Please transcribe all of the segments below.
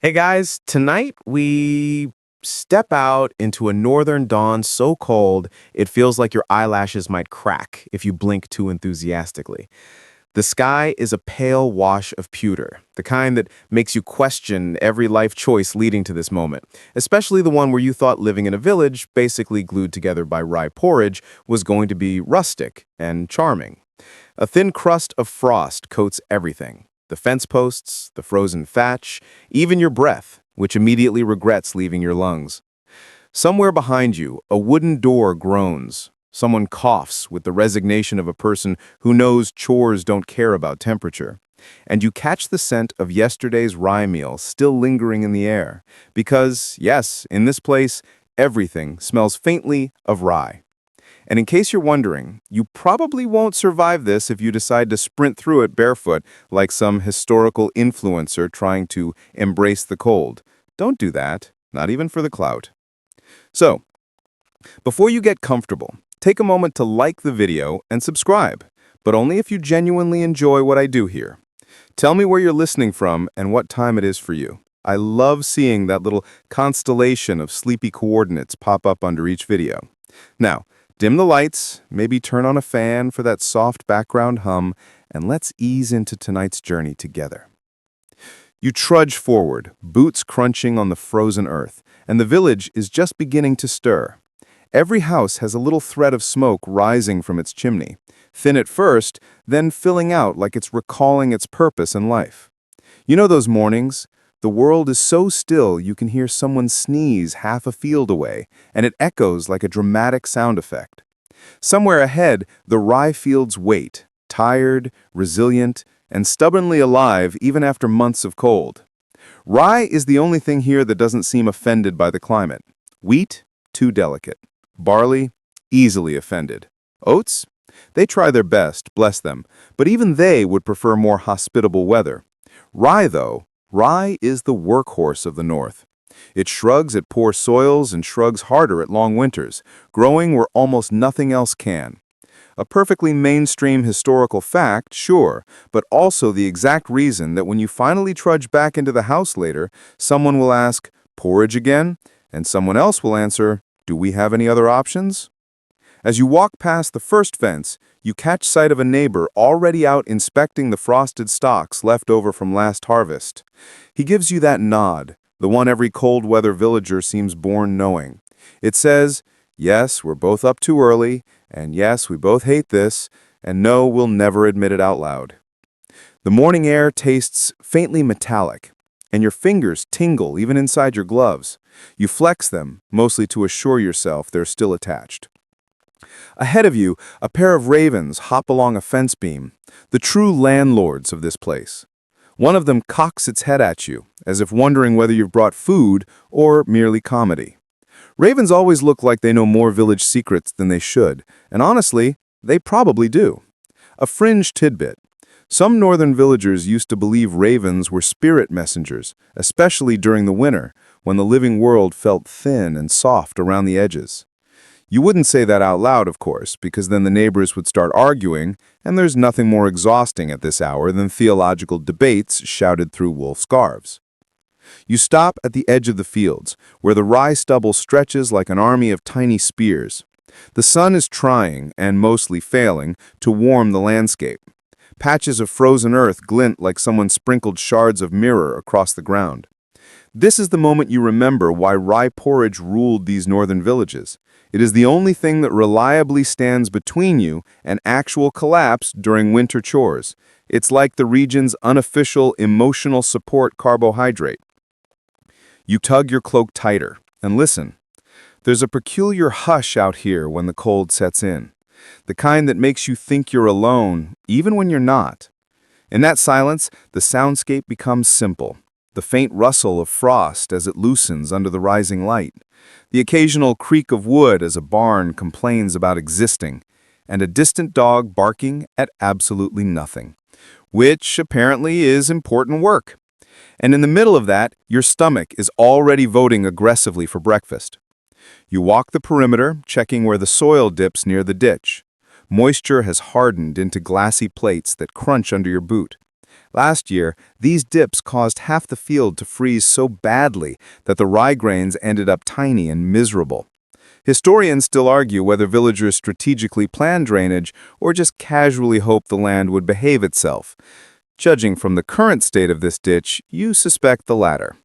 Hey guys, tonight we step out into a northern dawn so cold it feels like your eyelashes might crack if you blink too enthusiastically. The sky is a pale wash of pewter, the kind that makes you question every life choice leading to this moment, especially the one where you thought living in a village, basically glued together by rye porridge, was going to be rustic and charming. A thin crust of frost coats everything. The fence posts, the frozen thatch, even your breath, which immediately regrets leaving your lungs. Somewhere behind you, a wooden door groans. Someone coughs with the resignation of a person who knows chores don't care about temperature. And you catch the scent of yesterday's rye meal still lingering in the air. Because, yes, in this place, everything smells faintly of rye. And in case you're wondering, you probably won't survive this if you decide to sprint through it barefoot like some historical influencer trying to embrace the cold. Don't do that, not even for the clout. So, before you get comfortable, take a moment to like the video and subscribe, but only if you genuinely enjoy what I do here. Tell me where you're listening from and what time it is for you. I love seeing that little constellation of sleepy coordinates pop up under each video. Now, dim the lights, maybe turn on a fan for that soft background hum, and let's ease into tonight's journey together. You trudge forward, boots crunching on the frozen earth, and the village is just beginning to stir. Every house has a little thread of smoke rising from its chimney, thin at first, then filling out like it's recalling its purpose in life. You know those mornings? The world is so still you can hear someone sneeze half a field away, and it echoes like a dramatic sound effect. Somewhere ahead, the rye fields wait, tired, resilient, and stubbornly alive even after months of cold. Rye is the only thing here that doesn't seem offended by the climate. Wheat, too delicate. Barley, easily offended. Oats? They try their best, bless them, but even they would prefer more hospitable weather. Rye, though, rye is the workhorse of the North. It shrugs at poor soils and shrugs harder at long winters, growing where almost nothing else can. A perfectly mainstream historical fact, sure, but also the exact reason that when you finally trudge back into the house later, someone will ask, "Porridge again?" And someone else will answer, "Do we have any other options?" As you walk past the first fence, you catch sight of a neighbor already out inspecting the frosted stalks left over from last harvest. He gives you that nod, the one every cold weather villager seems born knowing. It says, "Yes, we're both up too early, and yes, we both hate this, and no, we'll never admit it out loud." The morning air tastes faintly metallic, and your fingers tingle even inside your gloves. You flex them, mostly to assure yourself they're still attached. Ahead of you, a pair of ravens hop along a fence beam, the true landlords of this place. One of them cocks its head at you, as if wondering whether you've brought food or merely comedy. Ravens always look like they know more village secrets than they should, and honestly, they probably do. A fringe tidbit. Some northern villagers used to believe ravens were spirit messengers, especially during the winter, when the living world felt thin and soft around the edges. You wouldn't say that out loud, of course, because then the neighbors would start arguing, and there's nothing more exhausting at this hour than theological debates shouted through wool scarves. You stop at the edge of the fields, where the rye stubble stretches like an army of tiny spears. The sun is trying, and mostly failing, to warm the landscape. Patches of frozen earth glint like someone sprinkled shards of mirror across the ground. This is the moment you remember why rye porridge ruled these northern villages. It is the only thing that reliably stands between you and actual collapse during winter chores. It's like the region's unofficial emotional support carbohydrate. You tug your cloak tighter and listen. There's a peculiar hush out here when the cold sets in. The kind that makes you think you're alone, even when you're not. In that silence, the soundscape becomes simple. The faint rustle of frost as it loosens under the rising light, the occasional creak of wood as a barn complains about existing, and a distant dog barking at absolutely nothing, which apparently is important work. And in the middle of that, your stomach is already voting aggressively for breakfast. You walk the perimeter, checking where the soil dips near the ditch. Moisture has hardened into glassy plates that crunch under your boot. Last year, these dips caused half the field to freeze so badly that the rye grains ended up tiny and miserable. Historians still argue whether villagers strategically planned drainage or just casually hoped the land would behave itself. Judging from the current state of this ditch, you suspect the latter.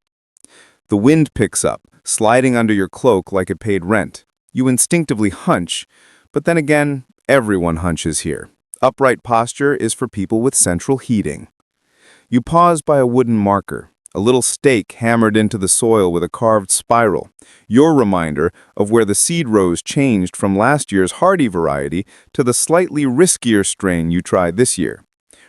The wind picks up, sliding under your cloak like it paid rent. You instinctively hunch, but then again, everyone hunches here. Upright posture is for people with central heating. You pause by a wooden marker, a little stake hammered into the soil with a carved spiral, your reminder of where the seed rows changed from last year's hardy variety to the slightly riskier strain you tried this year.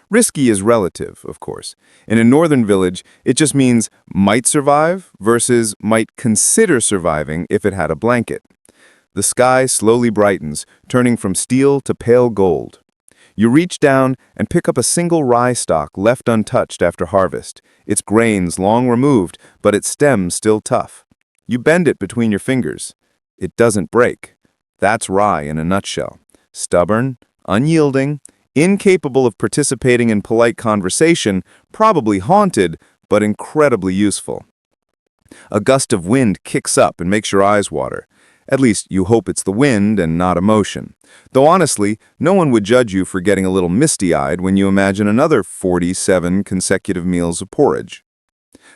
Risky is relative, of course. In a northern village, it just means might survive versus might consider surviving if it had a blanket. The sky slowly brightens, turning from steel to pale gold. You reach down and pick up a single rye stalk left untouched after harvest, its grains long removed, but its stem still tough. You bend it between your fingers. It doesn't break. That's rye in a nutshell. Stubborn, unyielding, incapable of participating in polite conversation, probably haunted, but incredibly useful. A gust of wind kicks up and makes your eyes water. At least you hope it's the wind and not emotion. Though honestly, no one would judge you for getting a little misty-eyed when you imagine another 47 consecutive meals of porridge.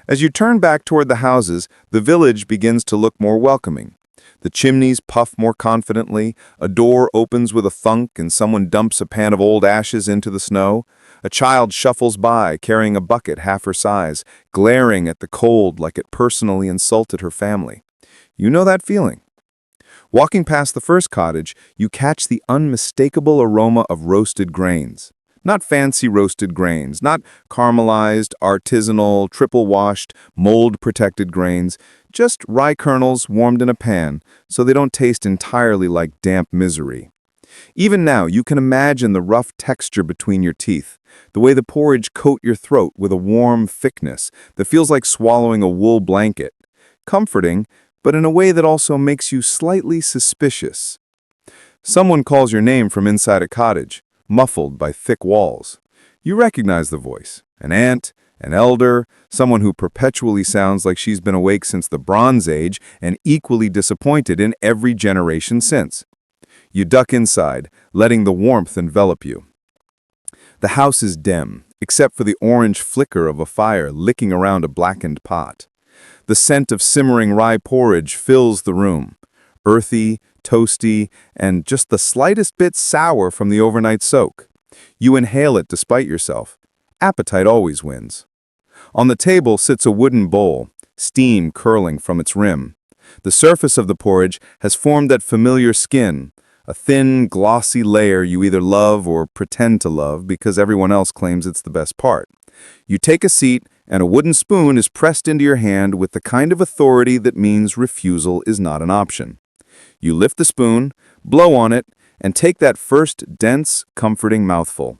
As you turn back toward the houses, the village begins to look more welcoming. The chimneys puff more confidently, a door opens with a thunk and someone dumps a pan of old ashes into the snow. A child shuffles by, carrying a bucket half her size, glaring at the cold like it personally insulted her family. You know that feeling. Walking past the first cottage, you catch the unmistakable aroma of roasted grains. Not fancy roasted grains, not caramelized, artisanal, triple-washed, mold-protected grains, just rye kernels warmed in a pan so they don't taste entirely like damp misery. Even now, you can imagine the rough texture between your teeth, the way the porridge coat your throat with a warm thickness that feels like swallowing a wool blanket. Comforting, but in a way that also makes you slightly suspicious. Someone calls your name from inside a cottage, muffled by thick walls. You recognize the voice. An aunt, an elder, someone who perpetually sounds like she's been awake since the Bronze Age and equally disappointed in every generation since. You duck inside, letting the warmth envelop you. The house is dim, except for the orange flicker of a fire licking around a blackened pot. The scent of simmering rye porridge fills the room, earthy, toasty, and just the slightest bit sour from the overnight soak. You inhale it despite yourself. Appetite always wins. On the table sits a wooden bowl, steam curling from its rim. The surface of the porridge has formed that familiar skin, a thin, glossy layer you either love or pretend to love because everyone else claims it's the best part. You take a seat, and a wooden spoon is pressed into your hand with the kind of authority that means refusal is not an option. You lift the spoon, blow on it, and take that first dense, comforting mouthful.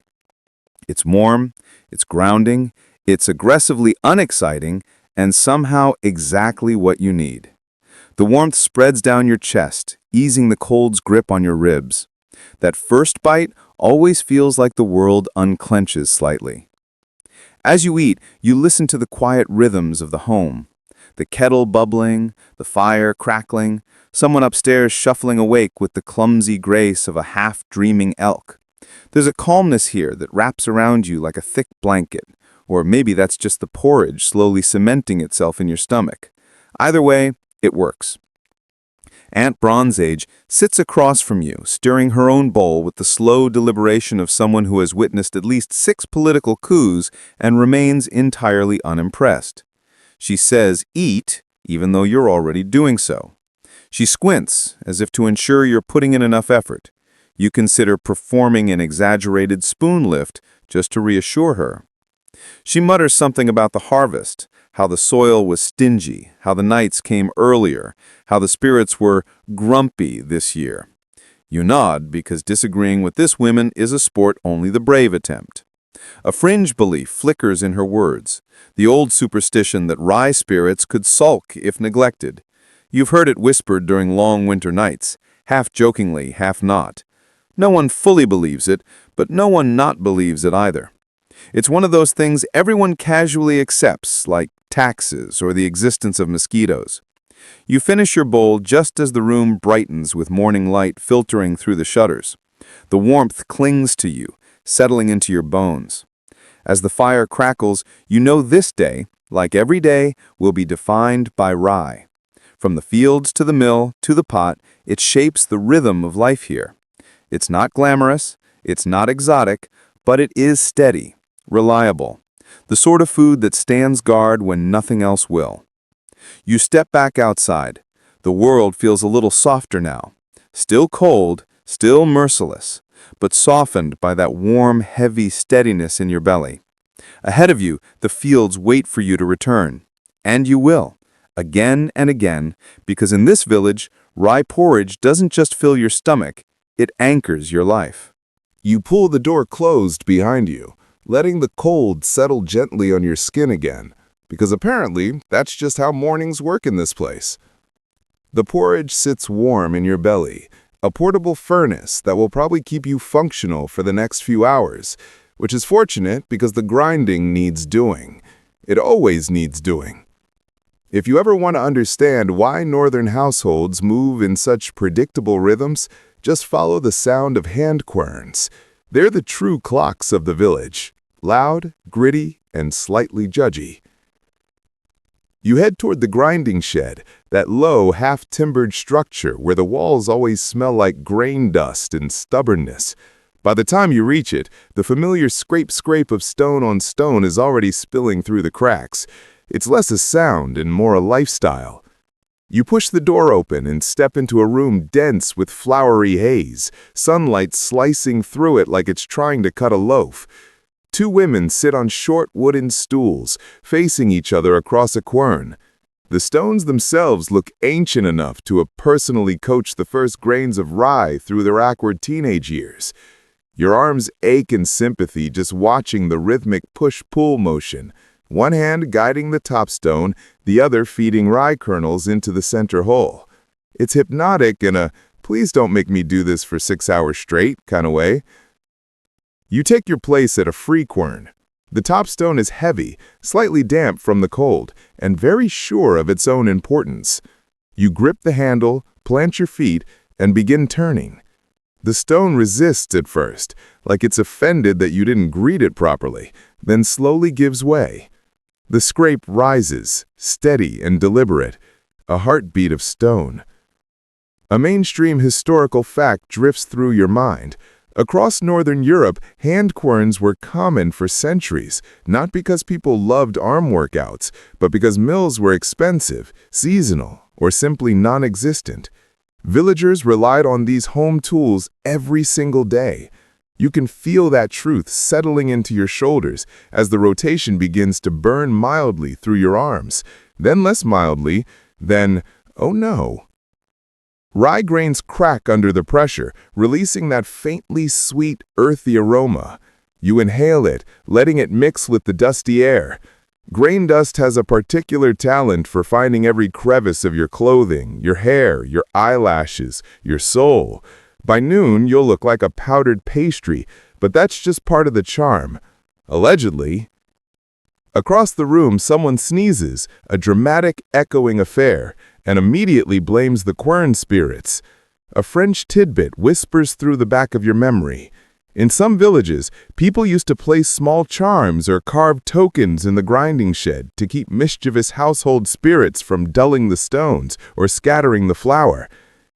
It's warm, it's grounding, it's aggressively unexciting, and somehow exactly what you need. The warmth spreads down your chest, easing the cold's grip on your ribs. That first bite always feels like the world unclenches slightly. As you eat, you listen to the quiet rhythms of the home. The kettle bubbling, the fire crackling, someone upstairs shuffling awake with the clumsy grace of a half-dreaming elk. There's a calmness here that wraps around you like a thick blanket, or maybe that's just the porridge slowly cementing itself in your stomach. Either way, it works. Aunt Bronze Age sits across from you, stirring her own bowl with the slow deliberation of someone who has witnessed at least 6 political coups and remains entirely unimpressed. She says, "Eat," even though you're already doing so. She squints, as if to ensure you're putting in enough effort. You consider performing an exaggerated spoon lift just to reassure her. She mutters something about the harvest, how the soil was stingy, how the nights came earlier, how the spirits were grumpy this year. You nod because disagreeing with this woman is a sport only the brave attempt. A fringe belief flickers in her words, the old superstition that rye spirits could sulk if neglected. You've heard it whispered during long winter nights, half jokingly, half not. No one fully believes it, but no one not believes it either. It's one of those things everyone casually accepts, like taxes or the existence of mosquitoes. You finish your bowl just as the room brightens with morning light filtering through the shutters. The warmth clings to you, settling into your bones. As the fire crackles, you know this day, like every day, will be defined by rye. From the fields to the mill to the pot, it shapes the rhythm of life here. It's not glamorous, it's not exotic, but it is steady, reliable, the sort of food that stands guard when nothing else will. You step back outside. The world feels a little softer now. Still cold, still merciless, but softened by that warm, heavy steadiness in your belly. Ahead of you, the fields wait for you to return. And you will, again and again, because in this village, rye porridge doesn't just fill your stomach, it anchors your life. You pull the door closed behind you, letting the cold settle gently on your skin again, because apparently that's just how mornings work in this place. The porridge sits warm in your belly, a portable furnace that will probably keep you functional for the next few hours, which is fortunate because the grinding needs doing. It always needs doing. If you ever want to understand why northern households move in such predictable rhythms, just follow the sound of hand querns. They're the true clocks of the village, loud, gritty, and slightly judgy. You head toward the grinding shed, that low, half-timbered structure where the walls always smell like grain dust and stubbornness. By the time you reach it, the familiar scrape-scrape of stone on stone is already spilling through the cracks. It's less a sound and more a lifestyle. You push the door open and step into a room dense with flowery haze, sunlight slicing through it like it's trying to cut a loaf. Two women sit on short wooden stools, facing each other across a quern. The stones themselves look ancient enough to have personally coached the first grains of rye through their awkward teenage years. Your arms ache in sympathy just watching the rhythmic push-pull motion, one hand guiding the top stone, the other feeding rye kernels into the center hole. It's hypnotic in a, please don't make me do this for 6 hours straight kind of way. You take your place at a free quern. The top stone is heavy, slightly damp from the cold, and very sure of its own importance. You grip the handle, plant your feet, and begin turning. The stone resists at first, like it's offended that you didn't greet it properly, then slowly gives way. The scrape rises, steady and deliberate, a heartbeat of stone. A mainstream historical fact drifts through your mind. Across Northern Europe, hand querns were common for centuries, not because people loved arm workouts, but because mills were expensive, seasonal, or simply non-existent. Villagers relied on these home tools every single day. You can feel that truth settling into your shoulders as the rotation begins to burn mildly through your arms, then less mildly, then, oh no. Rye grains crack under the pressure, releasing that faintly sweet, earthy aroma. You inhale it, letting it mix with the dusty air. Grain dust has a particular talent for finding every crevice of your clothing, your hair, your eyelashes, your soul. By noon, you'll look like a powdered pastry, but that's just part of the charm. Allegedly. Across the room, someone sneezes, a dramatic, echoing affair, and immediately blames the quern spirits. A French tidbit whispers through the back of your memory. In some villages, people used to place small charms or carved tokens in the grinding shed to keep mischievous household spirits from dulling the stones or scattering the flour.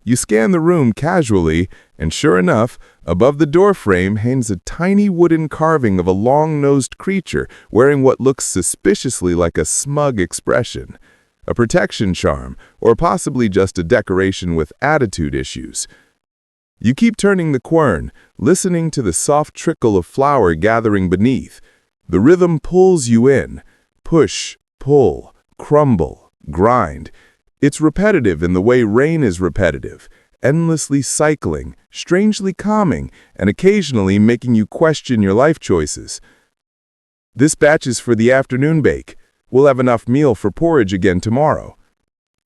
You scan the room casually, and sure enough, above the doorframe hangs a tiny wooden carving of a long-nosed creature wearing what looks suspiciously like a smug expression. A protection charm, or possibly just a decoration with attitude issues. You keep turning the quern, listening to the soft trickle of flour gathering beneath. The rhythm pulls you in. Push, pull, crumble, grind. It's repetitive in the way rain is repetitive, endlessly cycling, strangely calming, and occasionally making you question your life choices. This batch is for the afternoon bake. We'll have enough meal for porridge again tomorrow.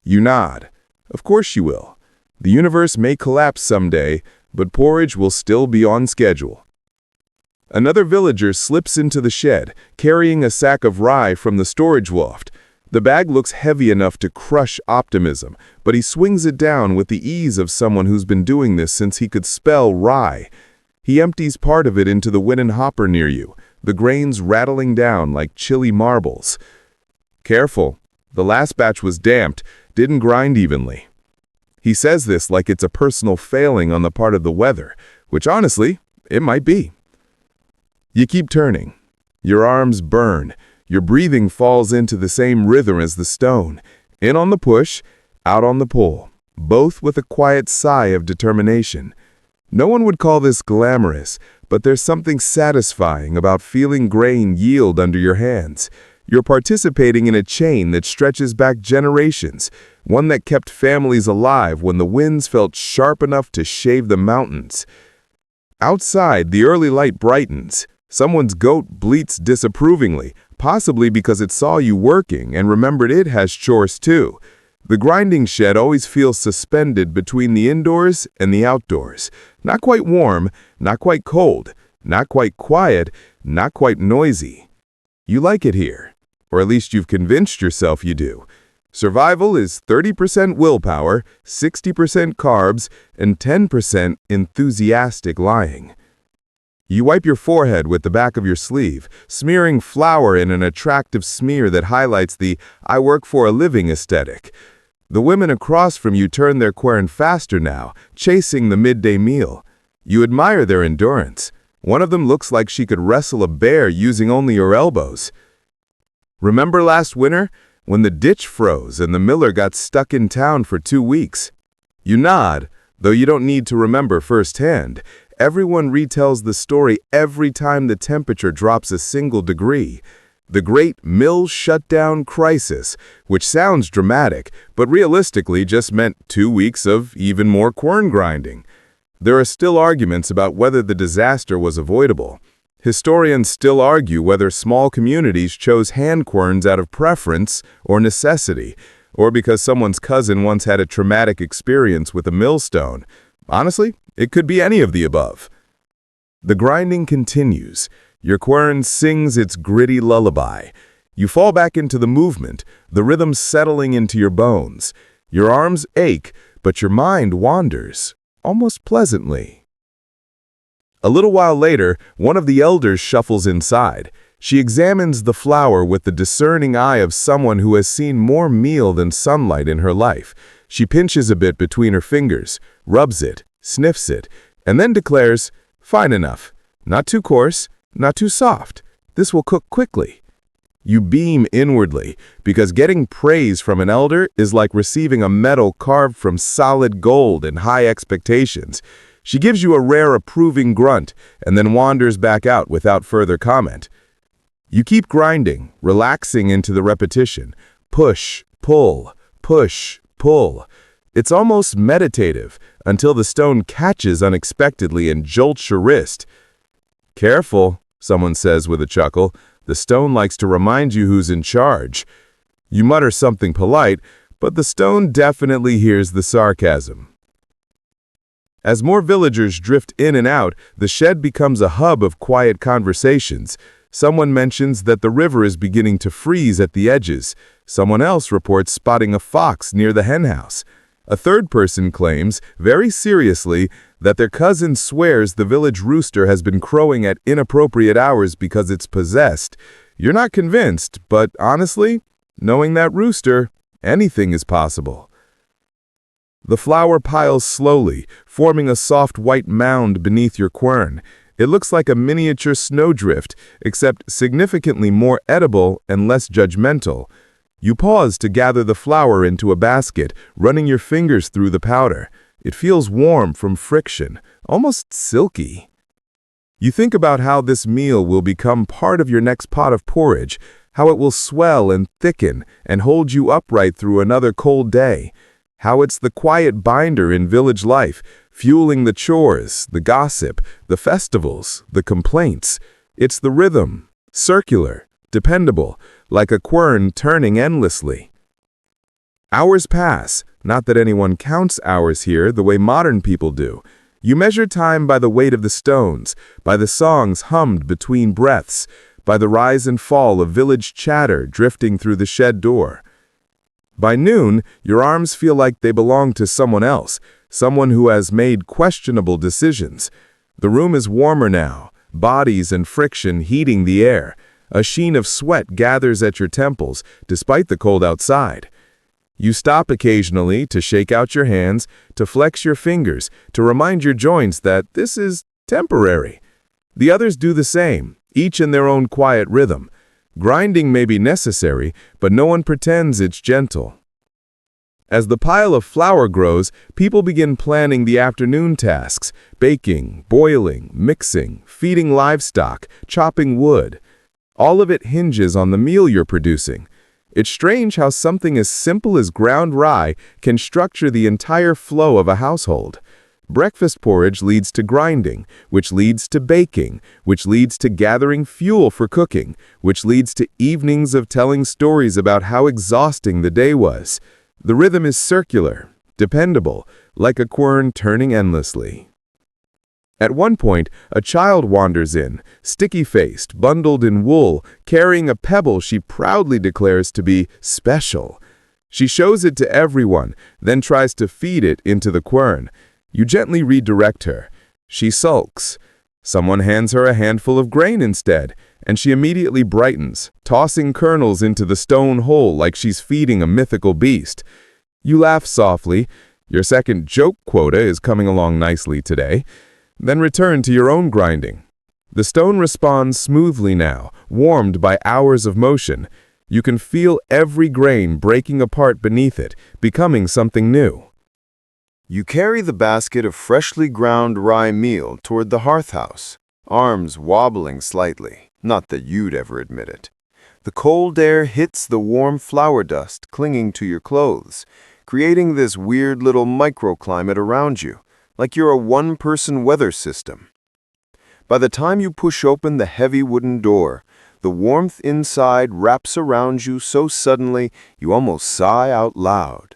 You nod. Of course you will. The universe may collapse someday, but porridge will still be on schedule. Another villager slips into the shed, carrying a sack of rye from the storage loft. The bag looks heavy enough to crush optimism, but he swings it down with the ease of someone who's been doing this since he could spell rye. He empties part of it into the wooden hopper near you, the grains rattling down like chilly marbles. Careful, the last batch was damped, didn't grind evenly. He says this like it's a personal failing on the part of the weather, which honestly, it might be. You keep turning. Your arms burn. Your breathing falls into the same rhythm as the stone. In on the push, out on the pull, both with a quiet sigh of determination. No one would call this glamorous, but there's something satisfying about feeling grain yield under your hands. You're participating in a chain that stretches back generations, one that kept families alive when the winds felt sharp enough to shave the mountains. Outside, the early light brightens. Someone's goat bleats disapprovingly, possibly because it saw you working and remembered it has chores too. The grinding shed always feels suspended between the indoors and the outdoors. Not quite warm, not quite cold, not quite quiet, not quite noisy. You like it here, or at least you've convinced yourself you do. Survival is 30% willpower, 60% carbs, and 10% enthusiastic lying. You wipe your forehead with the back of your sleeve, smearing flour in an attractive smear that highlights the "I work for a living" aesthetic. The women across from you turn their quern faster now, chasing the midday meal. You admire their endurance. One of them looks like she could wrestle a bear using only her elbows. Remember last winter, when the ditch froze and the miller got stuck in town for 2 weeks? You nod, though you don't need to remember firsthand. Everyone retells the story every time the temperature drops a single degree. The great mill shutdown crisis, which sounds dramatic, but realistically just meant 2 weeks of even more quern grinding. There are still arguments about whether the disaster was avoidable. Historians still argue whether small communities chose hand querns out of preference or necessity, or because someone's cousin once had a traumatic experience with a millstone. Honestly, it could be any of the above. The grinding continues. Your quern sings its gritty lullaby. You fall back into the movement, the rhythm settling into your bones. Your arms ache, but your mind wanders, almost pleasantly. A little while later, one of the elders shuffles inside. She examines the flour with the discerning eye of someone who has seen more meal than sunlight in her life. She pinches a bit between her fingers, rubs it, sniffs it, and then declares, "Fine enough. Not too coarse, not too soft. This will cook quickly." You beam inwardly, because getting praise from an elder is like receiving a medal carved from solid gold and high expectations. She gives you a rare approving grunt and then wanders back out without further comment. You keep grinding, relaxing into the repetition. Push, pull, push, pull. It's almost meditative until the stone catches unexpectedly and jolts your wrist. "Careful," someone says with a chuckle. "The stone likes to remind you who's in charge." You mutter something polite, but the stone definitely hears the sarcasm. As more villagers drift in and out, the shed becomes a hub of quiet conversations. Someone mentions that the river is beginning to freeze at the edges. Someone else reports spotting a fox near the henhouse. A third person claims, very seriously, that their cousin swears the village rooster has been crowing at inappropriate hours because it's possessed. You're not convinced, but honestly, knowing that rooster, anything is possible. The flour piles slowly, forming a soft white mound beneath your quern. It looks like a miniature snowdrift, except significantly more edible and less judgmental. You pause to gather the flour into a basket, running your fingers through the powder. It feels warm from friction, almost silky. You think about how this meal will become part of your next pot of porridge, how it will swell and thicken and hold you upright through another cold day. How it's the quiet binder in village life, fueling the chores, the gossip, the festivals, the complaints. It's the rhythm, circular, dependable, like a quern turning endlessly. Hours pass, not that anyone counts hours here the way modern people do. You measure time by the weight of the stones, by the songs hummed between breaths, by the rise and fall of village chatter drifting through the shed door. By noon, your arms feel like they belong to someone else, someone who has made questionable decisions. The room is warmer now, bodies and friction heating the air. A sheen of sweat gathers at your temples, despite the cold outside. You stop occasionally to shake out your hands, to flex your fingers, to remind your joints that this is temporary. The others do the same, each in their own quiet rhythm. Grinding may be necessary, but no one pretends it's gentle. As the pile of flour grows, people begin planning the afternoon tasks: baking, boiling, mixing, feeding livestock, chopping wood. All of it hinges on the meal you're producing. It's strange how something as simple as ground rye can structure the entire flow of a household. Breakfast porridge leads to grinding, which leads to baking, which leads to gathering fuel for cooking, which leads to evenings of telling stories about how exhausting the day was. The rhythm is circular, dependable, like a quern turning endlessly. At one point, a child wanders in, sticky-faced, bundled in wool, carrying a pebble she proudly declares to be special. She shows it to everyone, then tries to feed it into the quern. You gently redirect her. She sulks. Someone hands her a handful of grain instead, and she immediately brightens, tossing kernels into the stone hole like she's feeding a mythical beast. You laugh softly. Your second joke quota is coming along nicely today. Then return to your own grinding. The stone responds smoothly now, warmed by hours of motion. You can feel every grain breaking apart beneath it, becoming something new. You carry the basket of freshly ground rye meal toward the hearth house, arms wobbling slightly, not that you'd ever admit it. The cold air hits the warm flour dust clinging to your clothes, creating this weird little microclimate around you, like you're a one-person weather system. By the time you push open the heavy wooden door, the warmth inside wraps around you so suddenly you almost sigh out loud.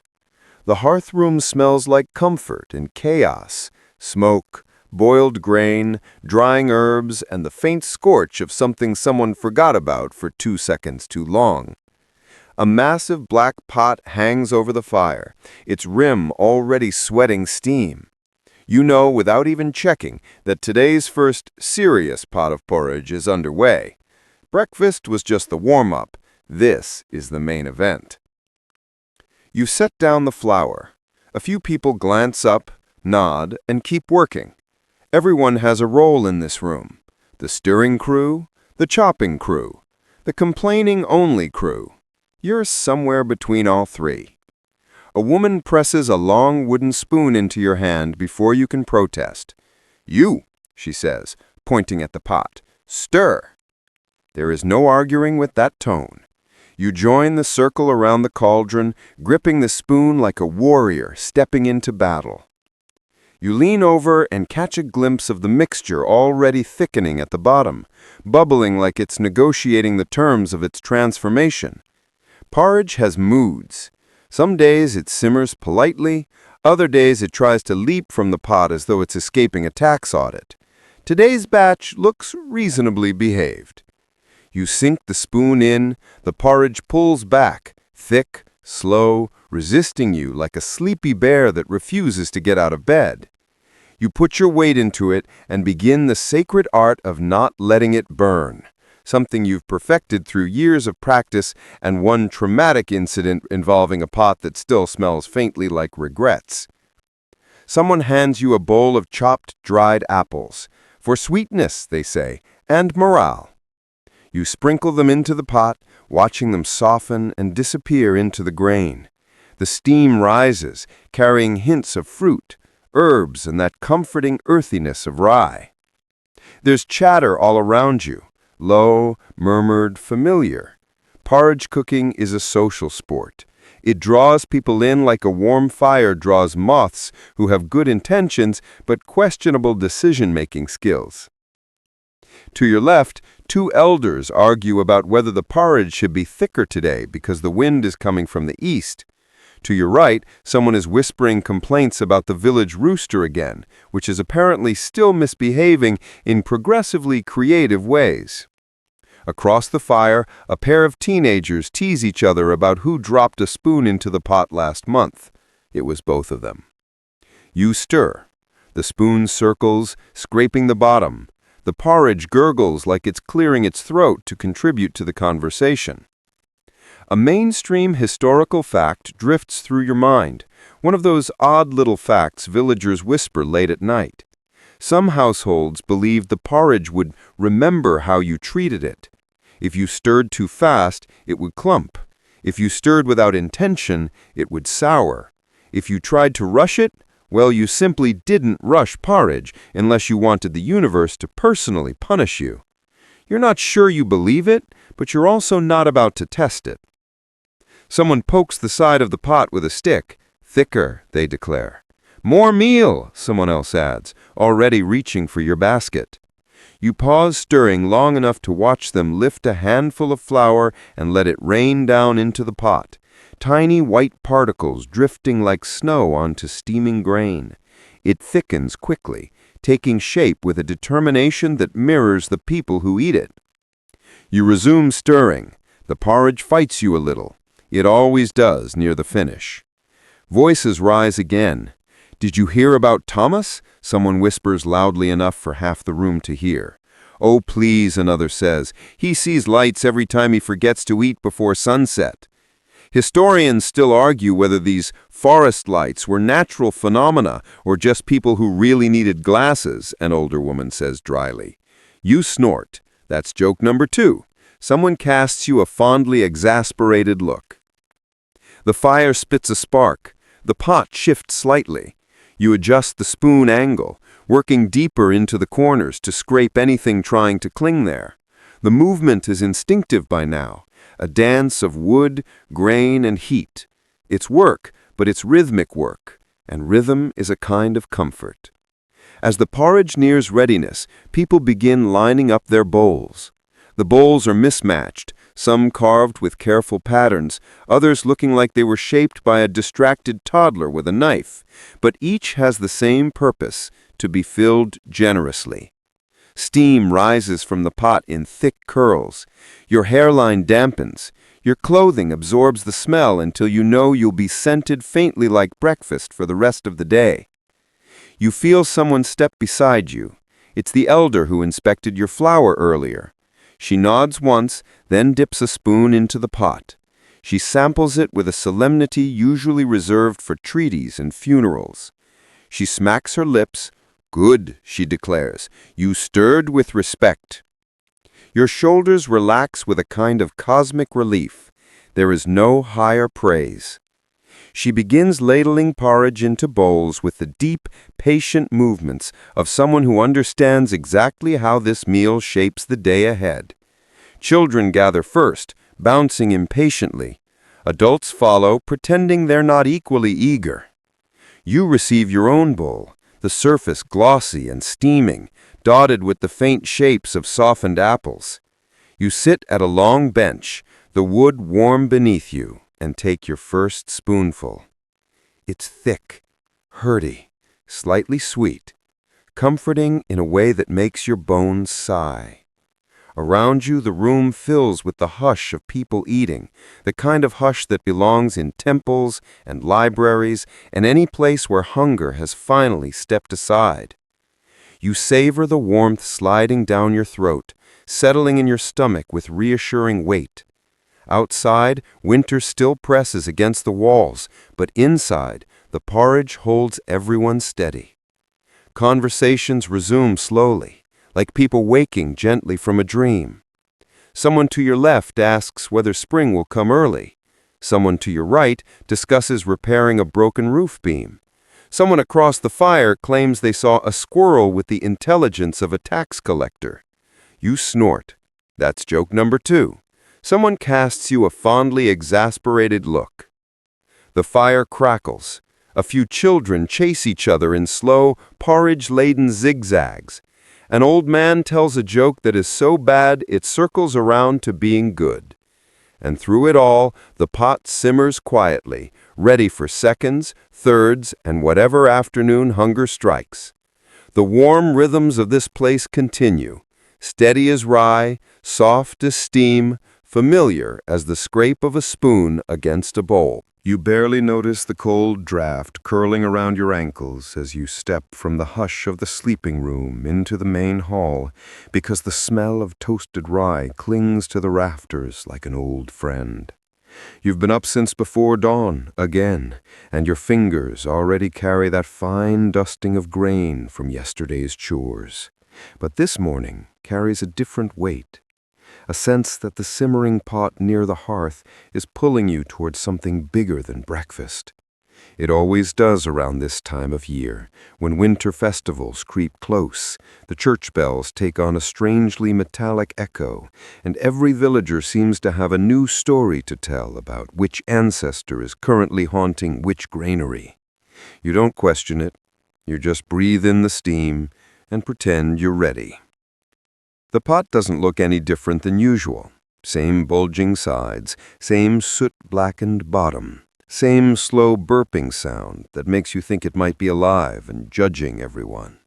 The hearth room smells like comfort and chaos, smoke, boiled grain, drying herbs, and the faint scorch of something someone forgot about for 2 seconds too long. A massive black pot hangs over the fire, its rim already sweating steam. You know without even checking that today's first serious pot of porridge is underway. Breakfast was just the warm-up. This is the main event. You set down the flour. A few people glance up, nod, and keep working. Everyone has a role in this room. The stirring crew, the chopping crew, the complaining-only crew. You're somewhere between all three. A woman presses a long wooden spoon into your hand before you can protest. "You," she says, pointing at the pot, "stir." There is no arguing with that tone. You join the circle around the cauldron, gripping the spoon like a warrior stepping into battle. You lean over and catch a glimpse of the mixture already thickening at the bottom, bubbling like it's negotiating the terms of its transformation. Porridge has moods. Some days it simmers politely, other days it tries to leap from the pot as though it's escaping a tax audit. Today's batch looks reasonably behaved. You sink the spoon in, the porridge pulls back, thick, slow, resisting you like a sleepy bear that refuses to get out of bed. You put your weight into it and begin the sacred art of not letting it burn, something you've perfected through years of practice and one traumatic incident involving a pot that still smells faintly like regrets. Someone hands you a bowl of chopped dried apples, for sweetness, they say, and morale. You sprinkle them into the pot, watching them soften and disappear into the grain. The steam rises, carrying hints of fruit, herbs, and that comforting earthiness of rye. There's chatter all around you, low, murmured, familiar. Porridge cooking is a social sport. It draws people in like a warm fire draws moths who have good intentions but questionable decision-making skills. To your left, two elders argue about whether the porridge should be thicker today because the wind is coming from the east. To your right, someone is whispering complaints about the village rooster again, which is apparently still misbehaving in progressively creative ways. Across the fire, a pair of teenagers tease each other about who dropped a spoon into the pot last month. It was both of them. You stir. The spoon circles, scraping the bottom. The porridge gurgles like it's clearing its throat to contribute to the conversation. A mainstream historical fact drifts through your mind, one of those odd little facts villagers whisper late at night. Some households believed the porridge would remember how you treated it. If you stirred too fast, it would clump. If you stirred without intention, it would sour. If you tried to rush it, well, you simply didn't rush porridge unless you wanted the universe to personally punish you. You're not sure you believe it, but you're also not about to test it. Someone pokes the side of the pot with a stick. Thicker, they declare. More meal, someone else adds, already reaching for your basket. You pause stirring long enough to watch them lift a handful of flour and let it rain down into the pot. Tiny white particles drifting like snow onto steaming grain. It thickens quickly, taking shape with a determination that mirrors the people who eat it. You resume stirring. The porridge fights you a little. It always does near the finish. Voices rise again. "Did you hear about Thomas?" Someone whispers loudly enough for half the room to hear. "Oh, please," another says. "He sees lights every time he forgets to eat before sunset." Historians still argue whether these forest lights were natural phenomena or just people who really needed glasses, an older woman says dryly. You snort. That's joke number 2. Someone casts you a fondly exasperated look. The fire spits a spark. The pot shifts slightly. You adjust the spoon angle, working deeper into the corners to scrape anything trying to cling there. The movement is instinctive by now, a dance of wood, grain, and heat. It's work, but it's rhythmic work, and rhythm is a kind of comfort. As the porridge nears readiness, people begin lining up their bowls. The bowls are mismatched, some carved with careful patterns, others looking like they were shaped by a distracted toddler with a knife, but each has the same purpose, to be filled generously. Steam rises from the pot in thick curls. Your hairline dampens. Your clothing absorbs the smell until you know you'll be scented faintly like breakfast for the rest of the day. You feel someone step beside you. It's the elder who inspected your flour earlier. She nods once, then dips a spoon into the pot. She samples it with a solemnity usually reserved for treaties and funerals. She smacks her lips. "Good," she declares. "You stirred with respect." Your shoulders relax with a kind of cosmic relief. There is no higher praise. She begins ladling porridge into bowls with the deep, patient movements of someone who understands exactly how this meal shapes the day ahead. Children gather first, bouncing impatiently. Adults follow, pretending they're not equally eager. You receive your own bowl, the surface glossy and steaming, dotted with the faint shapes of softened apples. You sit at a long bench, the wood warm beneath you, and take your first spoonful. It's thick, hearty, slightly sweet, comforting in a way that makes your bones sigh. Around you, the room fills with the hush of people eating, the kind of hush that belongs in temples and libraries and any place where hunger has finally stepped aside. You savor the warmth sliding down your throat, settling in your stomach with reassuring weight. Outside, winter still presses against the walls, but inside, the porridge holds everyone steady. Conversations resume slowly, like people waking gently from a dream. Someone to your left asks whether spring will come early. Someone to your right discusses repairing a broken roof beam. Someone across the fire claims they saw a squirrel with the intelligence of a tax collector. You snort. That's joke number 2. Someone casts you a fondly exasperated look. The fire crackles. A few children chase each other in slow, porridge-laden zigzags. An old man tells a joke that is so bad it circles around to being good. And through it all, the pot simmers quietly, ready for seconds, thirds, and whatever afternoon hunger strikes. The warm rhythms of this place continue, steady as rye, soft as steam, familiar as the scrape of a spoon against a bowl. You barely notice the cold draft curling around your ankles as you step from the hush of the sleeping room into the main hall, because the smell of toasted rye clings to the rafters like an old friend. You've been up since before dawn, again, and your fingers already carry that fine dusting of grain from yesterday's chores. But this morning carries a different weight. A sense that the simmering pot near the hearth is pulling you towards something bigger than breakfast. It always does around this time of year, when winter festivals creep close, the church bells take on a strangely metallic echo, and every villager seems to have a new story to tell about which ancestor is currently haunting which granary. You don't question it, you just breathe in the steam and pretend you're ready. The pot doesn't look any different than usual. Same bulging sides, same soot-blackened bottom, same slow burping sound that makes you think it might be alive and judging everyone.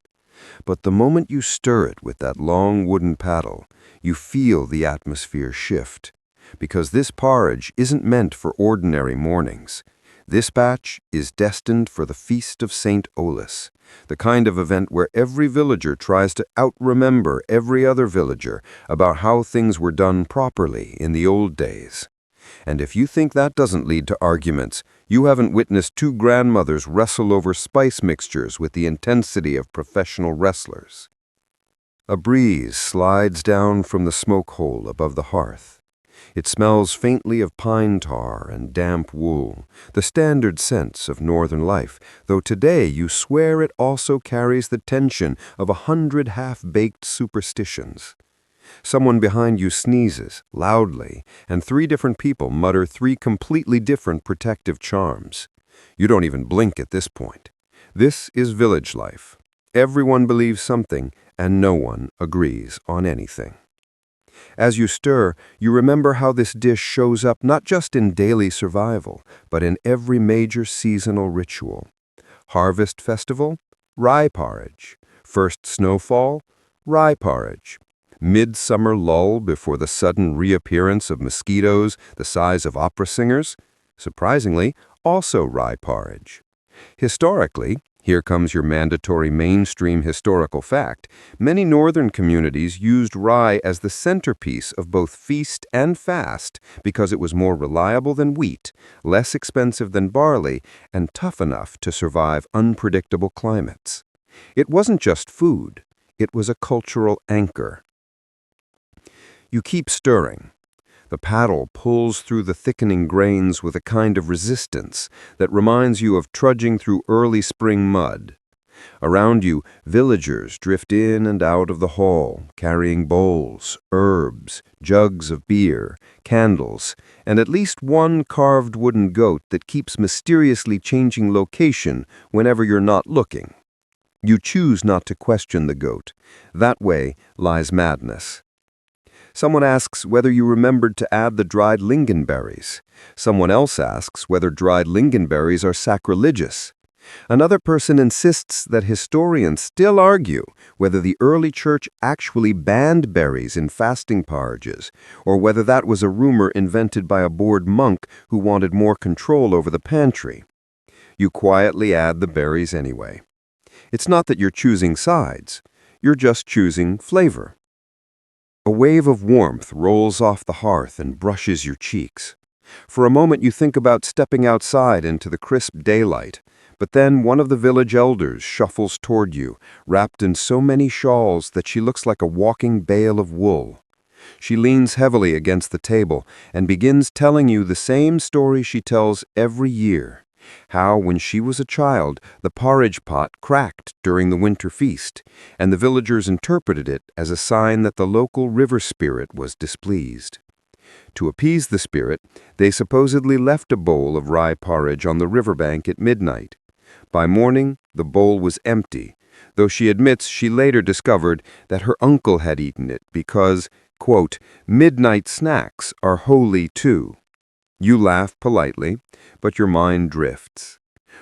But the moment you stir it with that long wooden paddle, you feel the atmosphere shift, because this porridge isn't meant for ordinary mornings. This batch is destined for the Feast of St. Olus, the kind of event where every villager tries to out-remember every other villager about how things were done properly in the old days. And if you think that doesn't lead to arguments, you haven't witnessed two grandmothers wrestle over spice mixtures with the intensity of professional wrestlers. A breeze slides down from the smoke hole above the hearth. It smells faintly of pine tar and damp wool, the standard scents of northern life, though today you swear it also carries the tension of 100 half-baked superstitions. Someone behind you sneezes, loudly, and 3 different people mutter 3 completely different protective charms. You don't even blink at this point. This is village life. Everyone believes something, and no one agrees on anything. As you stir, you remember how this dish shows up not just in daily survival, but in every major seasonal ritual. Harvest festival, rye porridge. First snowfall, rye porridge. Midsummer lull before the sudden reappearance of mosquitoes the size of opera singers, surprisingly, also rye porridge. Historically, here comes your mandatory mainstream historical fact, many northern communities used rye as the centerpiece of both feast and fast because it was more reliable than wheat, less expensive than barley, and tough enough to survive unpredictable climates. It wasn't just food, it was a cultural anchor. You keep stirring. The paddle pulls through the thickening grains with a kind of resistance that reminds you of trudging through early spring mud. Around you, villagers drift in and out of the hall, carrying bowls, herbs, jugs of beer, candles, and at least one carved wooden goat that keeps mysteriously changing location whenever you're not looking. You choose not to question the goat. That way lies madness. Someone asks whether you remembered to add the dried lingonberries. Someone else asks whether dried lingonberries are sacrilegious. Another person insists that historians still argue whether the early church actually banned berries in fasting porridges, or whether that was a rumor invented by a bored monk who wanted more control over the pantry. You quietly add the berries anyway. It's not that you're choosing sides. You're just choosing flavor. A wave of warmth rolls off the hearth and brushes your cheeks. For a moment you think about stepping outside into the crisp daylight, but then one of the village elders shuffles toward you, wrapped in so many shawls that she looks like a walking bale of wool. She leans heavily against the table and begins telling you the same story she tells every year. How, when she was a child, the porridge pot cracked during the winter feast, and the villagers interpreted it as a sign that the local river spirit was displeased. To appease the spirit, they supposedly left a bowl of rye porridge on the riverbank at midnight. By morning, the bowl was empty, though she admits she later discovered that her uncle had eaten it because, Quote, "Midnight snacks are holy too." You laugh politely, but your mind drifts.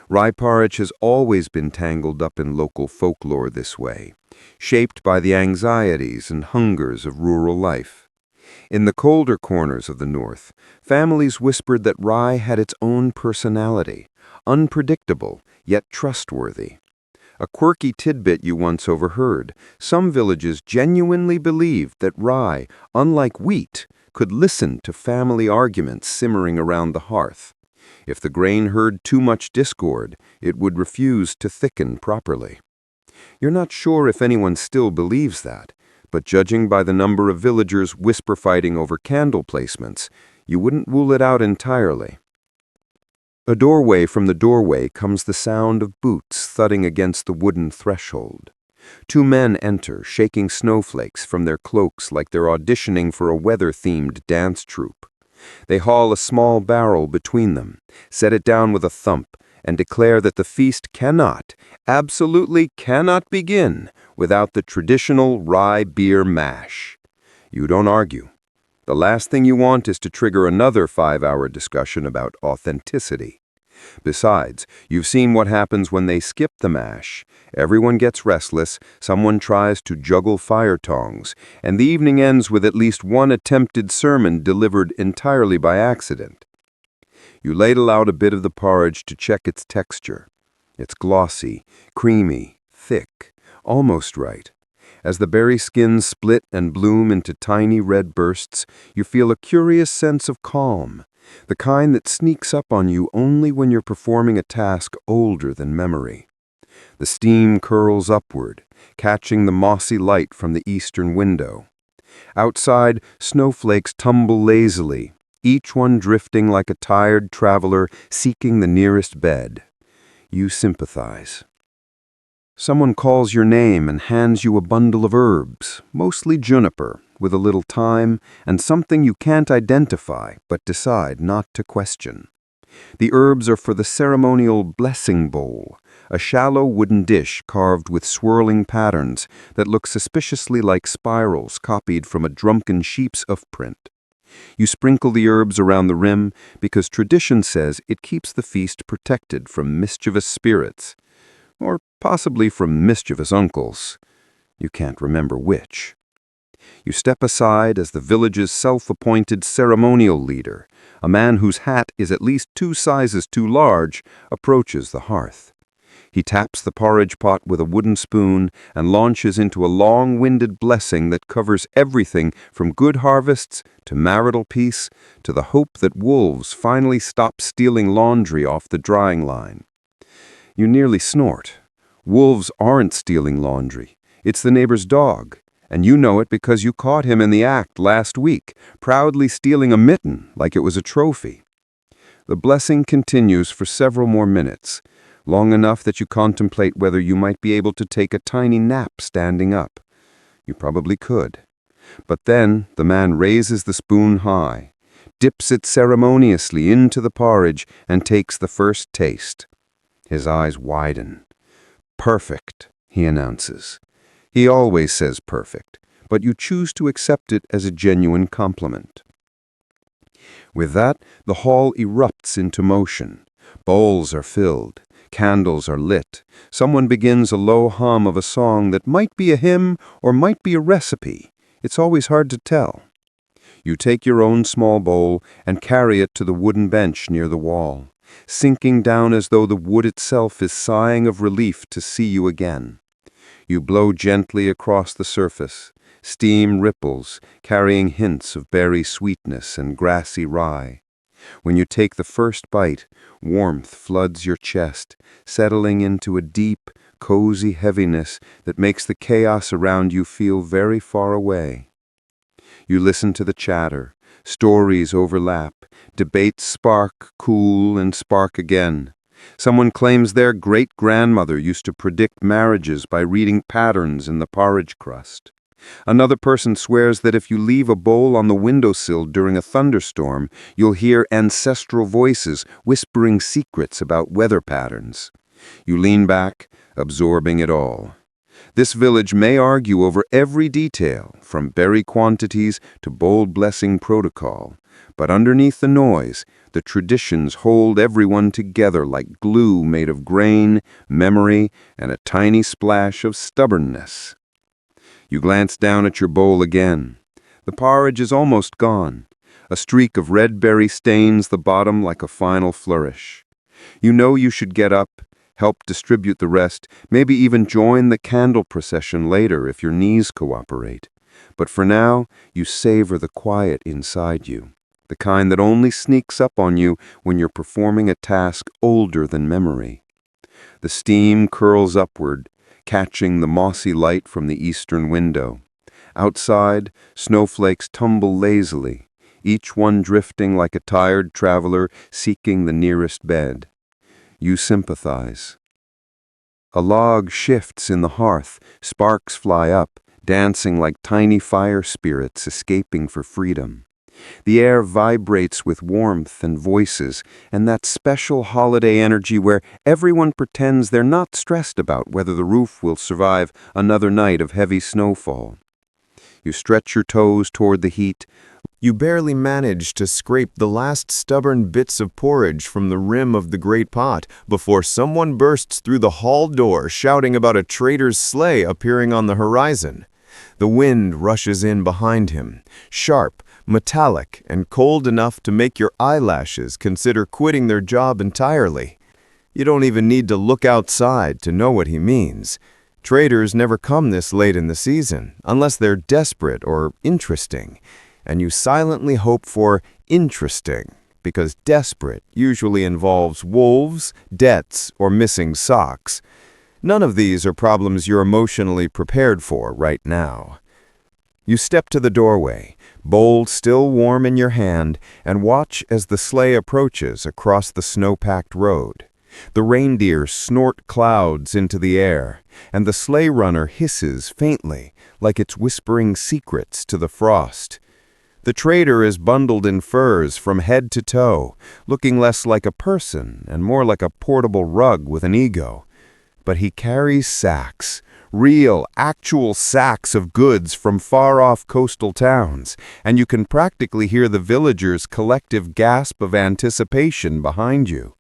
Rye porridge has always been tangled up in local folklore this way, shaped by the anxieties and hungers of rural life. In the colder corners of the North, families whispered that rye had its own personality, unpredictable yet trustworthy. A quirky tidbit you once overheard: some villages genuinely believed that rye, unlike wheat, could listen to family arguments simmering around the hearth. If the grain heard too much discord, it would refuse to thicken properly. You're not sure if anyone still believes that, but judging by the number of villagers whisper fighting over candle placements, you wouldn't rule it out entirely. A doorway from the doorway comes the sound of boots thudding against the wooden threshold. Two men enter, shaking snowflakes from their cloaks like they're auditioning for a weather-themed dance troupe. They haul a small barrel between them, set it down with a thump, and declare that the feast cannot, absolutely cannot begin without the traditional rye beer mash. You don't argue. The last thing you want is to trigger another 5-hour discussion about authenticity. Besides, you've seen what happens when they skip the mash. Everyone gets restless, someone tries to juggle fire tongs, and the evening ends with at least one attempted sermon delivered entirely by accident. You ladle out a bit of the porridge to check its texture. It's glossy, creamy, thick, almost right. As the berry skins split and bloom into tiny red bursts, you feel a curious sense of calm, the kind that sneaks up on you only when you're performing a task older than memory. The steam curls upward, catching the mossy light from the eastern window. Outside, snowflakes tumble lazily, each one drifting like a tired traveler seeking the nearest bed. You sympathize. Someone calls your name and hands you a bundle of herbs, mostly juniper, with a little thyme and something you can't identify but decide not to question. The herbs are for the ceremonial blessing bowl, a shallow wooden dish carved with swirling patterns that look suspiciously like spirals copied from a drunken sheep's hoofprint. You sprinkle the herbs around the rim because tradition says it keeps the feast protected from mischievous spirits, or possibly from mischievous uncles. You can't remember which. You step aside as the village's self-appointed ceremonial leader, a man whose hat is at least 2 sizes too large, approaches the hearth. He taps the porridge pot with a wooden spoon and launches into a long-winded blessing that covers everything from good harvests to marital peace to the hope that wolves finally stop stealing laundry off the drying line. You nearly snort. Wolves aren't stealing laundry. It's the neighbor's dog, and you know it because you caught him in the act last week, proudly stealing a mitten like it was a trophy. The blessing continues for several more minutes, long enough that you contemplate whether you might be able to take a tiny nap standing up. You probably could. But then the man raises the spoon high, dips it ceremoniously into the porridge, and takes the first taste. His eyes widen. "Perfect," he announces. He always says perfect, but you choose to accept it as a genuine compliment. With that, the hall erupts into motion. Bowls are filled. Candles are lit. Someone begins a low hum of a song that might be a hymn or might be a recipe. It's always hard to tell. You take your own small bowl and carry it to the wooden bench near the wall, sinking down as though the wood itself is sighing of relief to see you again. You blow gently across the surface. Steam ripples, carrying hints of berry sweetness and grassy rye. When you take the first bite, warmth floods your chest, settling into a deep, cozy heaviness that makes the chaos around you feel very far away. You listen to the chatter. Stories overlap. Debates spark, cool, and spark again. Someone claims their great-grandmother used to predict marriages by reading patterns in the porridge crust. Another person swears that if you leave a bowl on the windowsill during a thunderstorm, you'll hear ancestral voices whispering secrets about weather patterns. You lean back, absorbing it all. This village may argue over every detail, from berry quantities to bold blessing protocol, but underneath the noise, the traditions hold everyone together like glue made of grain, memory, and a tiny splash of stubbornness. You glance down at your bowl again. The porridge is almost gone. A streak of red berry stains the bottom like a final flourish. You know you should get up, help distribute the rest, maybe even join the candle procession later if your knees cooperate. But for now, you savor the quiet inside you, the kind that only sneaks up on you when you're performing a task older than memory. The steam curls upward, catching the mossy light from the eastern window. Outside, snowflakes tumble lazily, each one drifting like a tired traveler seeking the nearest bed. You sympathize. A log shifts in the hearth, sparks fly up, dancing like tiny fire spirits escaping for freedom. The air vibrates with warmth and voices, and that special holiday energy where everyone pretends they're not stressed about whether the roof will survive another night of heavy snowfall. You stretch your toes toward the heat. You barely manage to scrape the last stubborn bits of porridge from the rim of the great pot before someone bursts through the hall door shouting about a trader's sleigh appearing on the horizon. The wind rushes in behind him, sharp, metallic, and cold enough to make your eyelashes consider quitting their job entirely. You don't even need to look outside to know what he means. Traders never come this late in the season, unless they're desperate or interesting. And you silently hope for interesting, because desperate usually involves wolves, debts, or missing socks. None of these are problems you're emotionally prepared for right now. You step to the doorway, bowl still warm in your hand, and watch as the sleigh approaches across the snow-packed road. The reindeer snort clouds into the air, and the sleigh runner hisses faintly, like it's whispering secrets to the frost. The trader is bundled in furs from head to toe, looking less like a person and more like a portable rug with an ego. But he carries sacks, real, actual sacks of goods from far-off coastal towns, and you can practically hear the villagers' collective gasp of anticipation behind you.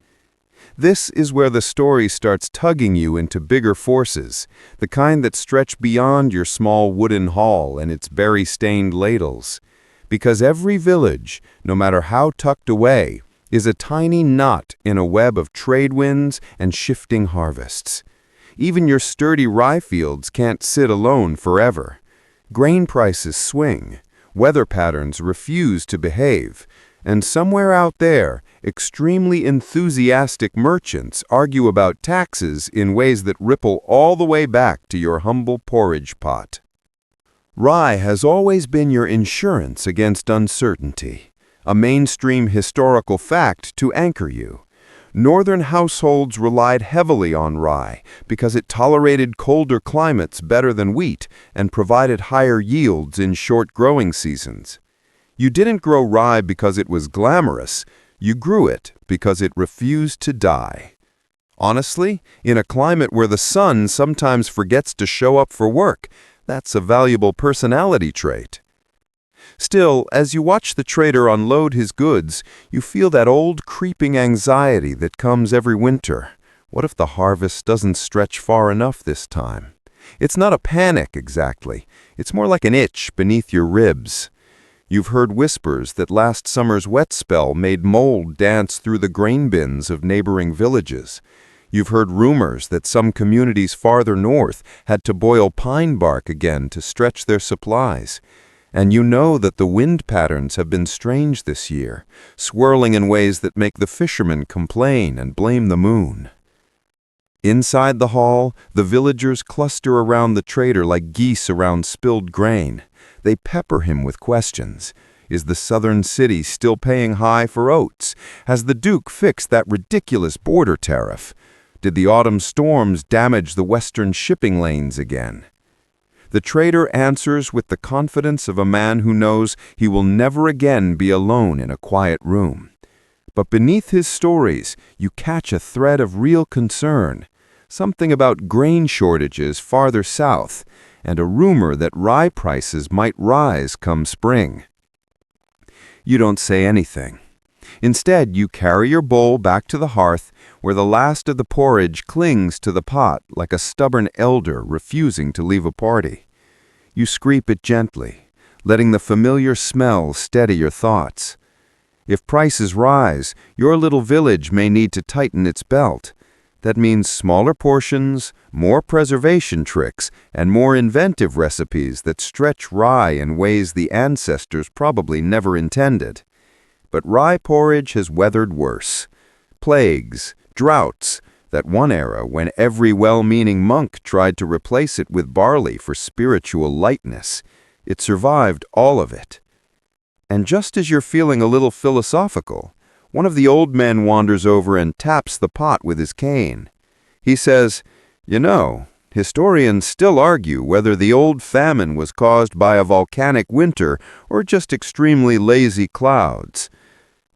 This is where the story starts tugging you into bigger forces, the kind that stretch beyond your small wooden hall and its berry-stained ladles. Because every village, no matter how tucked away, is a tiny knot in a web of trade winds and shifting harvests. Even your sturdy rye fields can't sit alone forever. Grain prices swing, weather patterns refuse to behave, and somewhere out there, extremely enthusiastic merchants argue about taxes in ways that ripple all the way back to your humble porridge pot. Rye has always been your insurance against uncertainty, a mainstream historical fact to anchor you. Northern households relied heavily on rye because it tolerated colder climates better than wheat and provided higher yields in short growing seasons. You didn't grow rye because it was glamorous. You grew it because it refused to die. Honestly, in a climate where the sun sometimes forgets to show up for work, that's a valuable personality trait. Still, as you watch the trader unload his goods, you feel that old creeping anxiety that comes every winter. What if the harvest doesn't stretch far enough this time? It's not a panic exactly. It's more like an itch beneath your ribs. You've heard whispers that last summer's wet spell made mold dance through the grain bins of neighboring villages. You've heard rumors that some communities farther north had to boil pine bark again to stretch their supplies. And you know that the wind patterns have been strange this year, swirling in ways that make the fishermen complain and blame the moon. Inside the hall, the villagers cluster around the trader like geese around spilled grain. They pepper him with questions. Is the southern city still paying high for oats? Has the Duke fixed that ridiculous border tariff? Did the autumn storms damage the western shipping lanes again? The trader answers with the confidence of a man who knows he will never again be alone in a quiet room. But beneath his stories, you catch a thread of real concern. Something about grain shortages farther south, and a rumor that rye prices might rise come spring. You don't say anything. Instead, you carry your bowl back to the hearth, where the last of the porridge clings to the pot like a stubborn elder refusing to leave a party. You scrape it gently, letting the familiar smell steady your thoughts. If prices rise, your little village may need to tighten its belt. That means smaller portions, more preservation tricks, and more inventive recipes that stretch rye in ways the ancestors probably never intended. But rye porridge has weathered worse. Plagues, droughts, that one era when every well-meaning monk tried to replace it with barley for spiritual lightness. It survived all of it. And just as you're feeling a little philosophical, one of the old men wanders over and taps the pot with his cane. He says, "You know, historians still argue whether the old famine was caused by a volcanic winter or just extremely lazy clouds."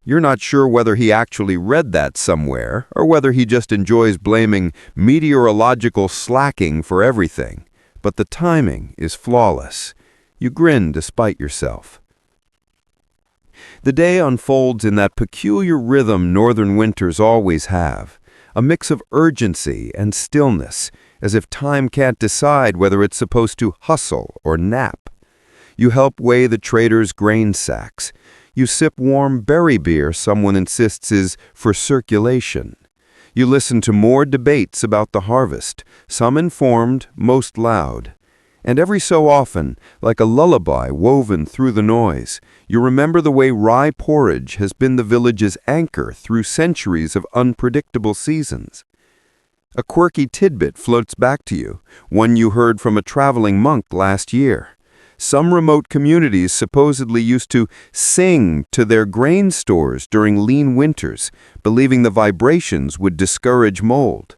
You're not sure whether he actually read that somewhere or whether he just enjoys blaming meteorological slacking for everything. But the timing is flawless. You grin despite yourself. The day unfolds in that peculiar rhythm northern winters always have, a mix of urgency and stillness, as if time can't decide whether it's supposed to hustle or nap. You help weigh the trader's grain sacks. You sip warm berry beer someone insists is for circulation. You listen to more debates about the harvest, some informed, most loud. And every so often, like a lullaby woven through the noise, you remember the way rye porridge has been the village's anchor through centuries of unpredictable seasons. A quirky tidbit floats back to you, one you heard from a traveling monk last year. Some remote communities supposedly used to sing to their grain stores during lean winters, believing the vibrations would discourage mold.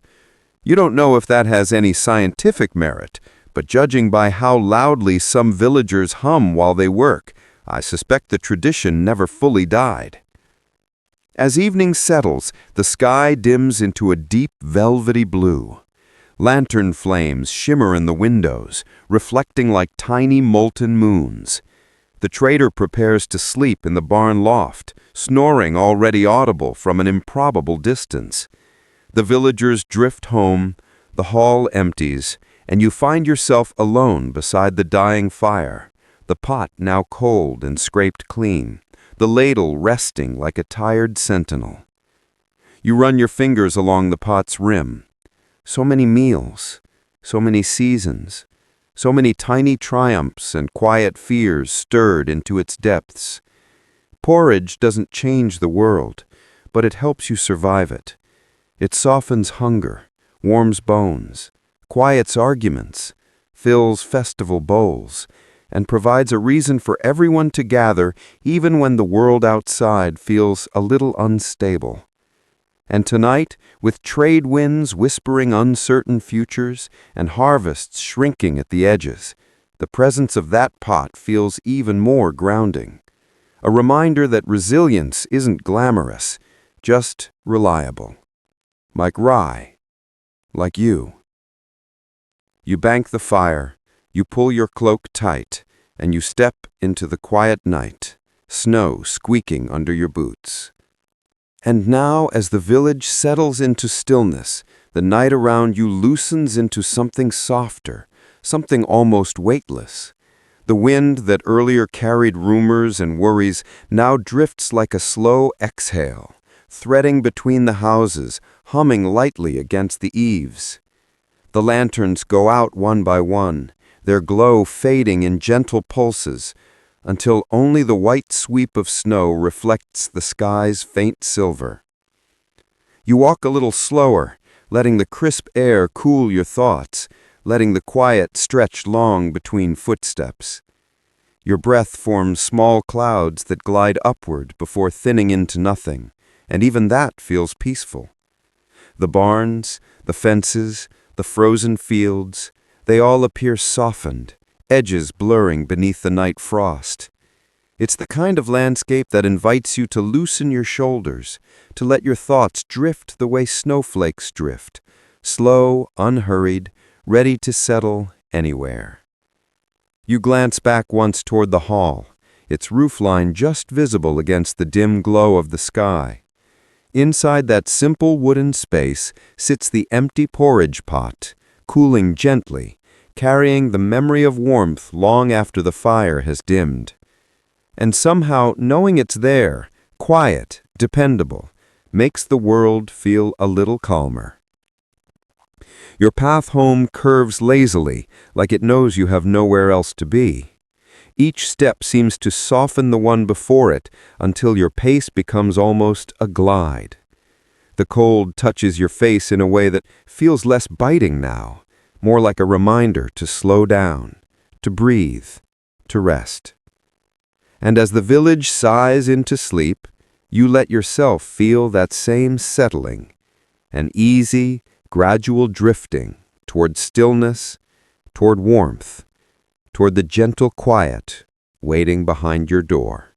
You don't know if that has any scientific merit, but judging by how loudly some villagers hum while they work, I suspect the tradition never fully died. As evening settles, the sky dims into a deep velvety blue. Lantern flames shimmer in the windows, reflecting like tiny molten moons. The trader prepares to sleep in the barn loft, snoring already audible from an improbable distance. The villagers drift home, the hall empties, and you find yourself alone beside the dying fire, the pot now cold and scraped clean, the ladle resting like a tired sentinel. You run your fingers along the pot's rim. So many meals, so many seasons, so many tiny triumphs and quiet fears stirred into its depths. Porridge doesn't change the world, but it helps you survive it. It softens hunger, warms bones, quiets arguments, fills festival bowls, and provides a reason for everyone to gather even when the world outside feels a little unstable. And tonight, with trade winds whispering uncertain futures and harvests shrinking at the edges, the presence of that pot feels even more grounding. A reminder that resilience isn't glamorous, just reliable. Like rye. Like you. You bank the fire, you pull your cloak tight, and you step into the quiet night, snow squeaking under your boots. And now, as the village settles into stillness, the night around you loosens into something softer, something almost weightless. The wind that earlier carried rumors and worries now drifts like a slow exhale, threading between the houses, humming lightly against the eaves. The lanterns go out one by one, their glow fading in gentle pulses, until only the white sweep of snow reflects the sky's faint silver. You walk a little slower, letting the crisp air cool your thoughts, letting the quiet stretch long between footsteps. Your breath forms small clouds that glide upward before thinning into nothing, and even that feels peaceful. The barns, the fences, the frozen fields, they all appear softened, edges blurring beneath the night frost. It's the kind of landscape that invites you to loosen your shoulders, to let your thoughts drift the way snowflakes drift, slow, unhurried, ready to settle anywhere. You glance back once toward the hall, its roofline just visible against the dim glow of the sky. Inside that simple wooden space sits the empty porridge pot, cooling gently, carrying the memory of warmth long after the fire has dimmed. And somehow knowing it's there, quiet, dependable, makes the world feel a little calmer. Your path home curves lazily, like it knows you have nowhere else to be. Each step seems to soften the one before it until your pace becomes almost a glide. The cold touches your face in a way that feels less biting now, more like a reminder to slow down, to breathe, to rest. And as the village sighs into sleep, you let yourself feel that same settling, an easy, gradual drifting toward stillness, toward warmth, toward the gentle quiet waiting behind your door.